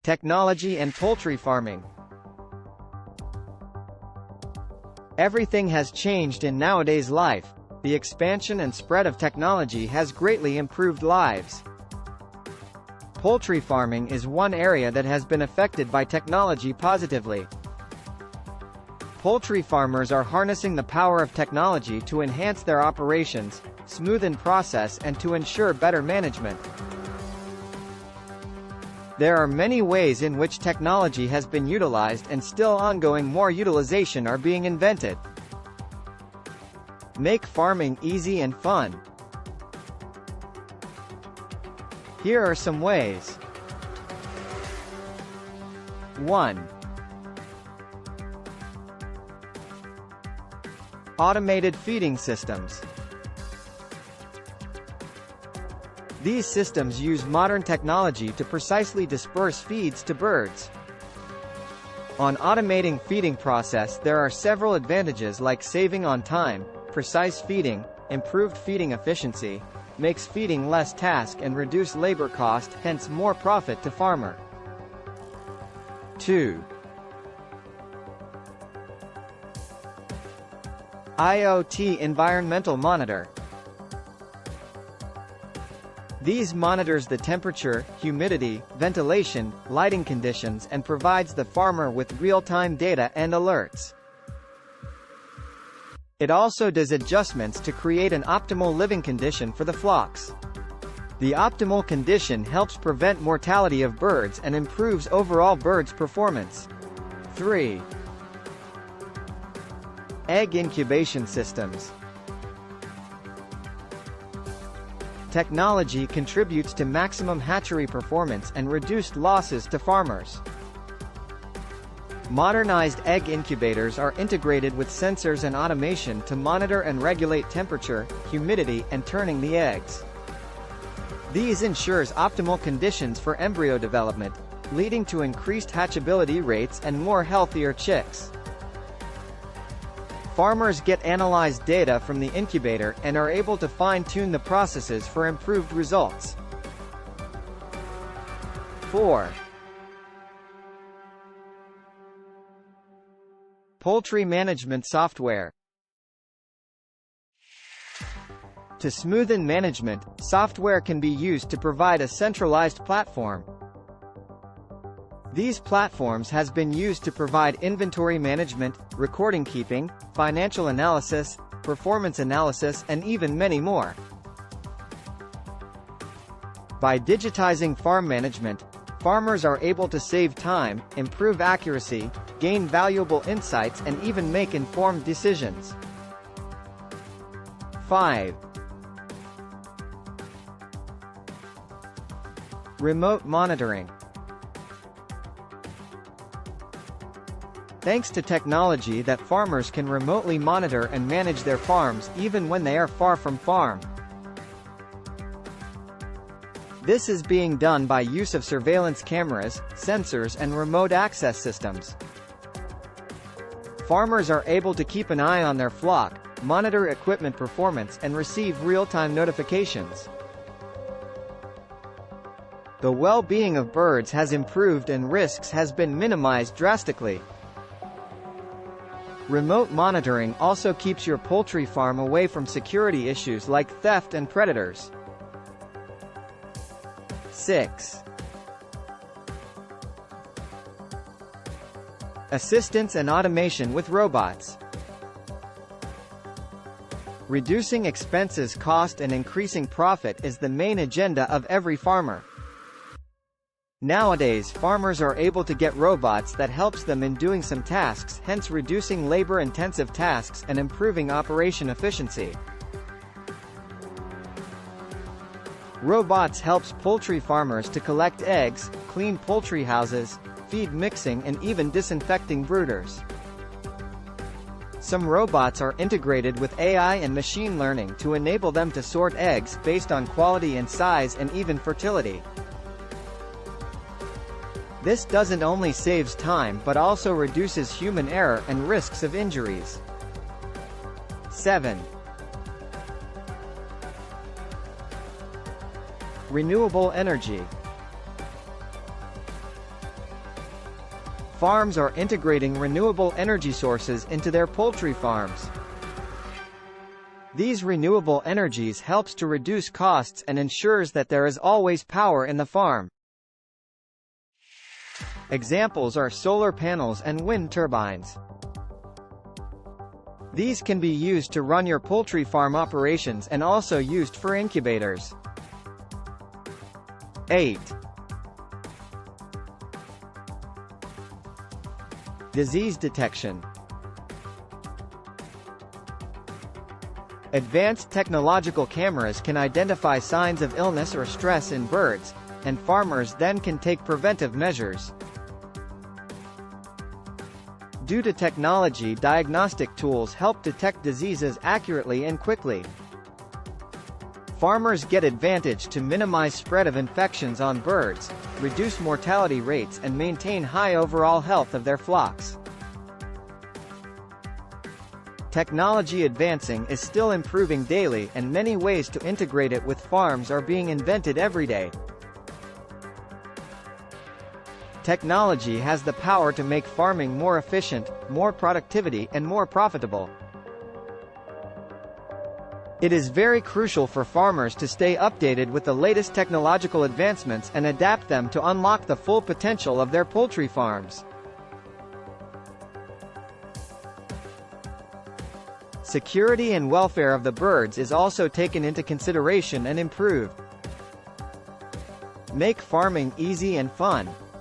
Technology and poultry farming. Everything has changed in nowadays life. The expansion and spread of technology has greatly improved lives. Poultry farming is one area that has been affected by technology positively. Poultry farmers are harnessing the power of technology to enhance their operations, smoothen process and to ensure better management. There are many ways in which technology has been utilized and still ongoing more utilization are being invented. Make farming easy and fun. Here are some ways. 1. Automated feeding systems. These systems use modern technology to precisely disperse feeds to birds. On automating feeding process there are several advantages like saving on time, precise feeding, improved feeding efficiency, makes feeding less task and reduce labor cost, hence more profit to farmer. 2. IoT environmental monitor. These monitors the temperature, humidity, ventilation, lighting conditions and provides the farmer with real-time data and alerts. It also does adjustments to create an optimal living condition for the flocks. The optimal condition helps prevent mortality of birds and improves overall birds' performance. 3. Egg incubation systems. Technology contributes to maximum hatchery performance and reduced losses to farmers. Modernized egg incubators are integrated with sensors and automation to monitor and regulate temperature, humidity, and turning the eggs. These ensures optimal conditions for embryo development, leading to increased hatchability rates and more healthier chicks. Farmers get analyzed data from the incubator and are able to fine-tune the processes for improved results. 4. Poultry management software. To smoothen management, software can be used to provide a centralized platform. These platforms has been used to provide inventory management, recording keeping, financial analysis, performance analysis and even many more. By digitizing farm management, farmers are able to save time, improve accuracy, gain valuable insights and even make informed decisions. 5. Remote monitoring. Thanks to technology that farmers can remotely monitor and manage their farms even when they are far from farm. This is being done by use of surveillance cameras, sensors and remote access systems. Farmers are able to keep an eye on their flock, monitor equipment performance and receive real-time notifications. The well-being of birds has improved and risks has been minimized drastically. Remote monitoring also keeps your poultry farm away from security issues like theft and predators. 6. Assistance and automation with robots. Reducing expenses, cost and increasing profit is the main agenda of every farmer. Nowadays farmers are able to get robots that helps them in doing some tasks, hence reducing labor-intensive tasks and improving operation efficiency. Robots helps poultry farmers to collect eggs, clean poultry houses, feed mixing and even disinfecting brooders. Some robots are integrated with AI and machine learning to enable them to sort eggs based on quality and size and even fertility. This doesn't only saves time but also reduces human error and risks of injuries. 7. Renewable energy. Farms are integrating renewable energy sources into their poultry farms. These renewable energies helps to reduce costs and ensures that there is always power in the farm. Examples are solar panels and wind turbines. These can be used to run your poultry farm operations and also used for incubators. 8. Disease detection. Advanced technological cameras can identify signs of illness or stress in birds, and farmers then can take preventive measures. Due to technology, diagnostic tools help detect diseases accurately and quickly. Farmers get advantage to minimize spread of infections on birds, reduce mortality rates and maintain high overall health of their flocks. Technology advancing is still improving daily, and many ways to integrate it with farms are being invented every day. Technology has the power to make farming more efficient, more productivity and more profitable. It is very crucial for farmers to stay updated with the latest technological advancements and adapt them to unlock the full potential of their poultry farms. Security and welfare of the birds is also taken into consideration and improved. Make farming easy and fun.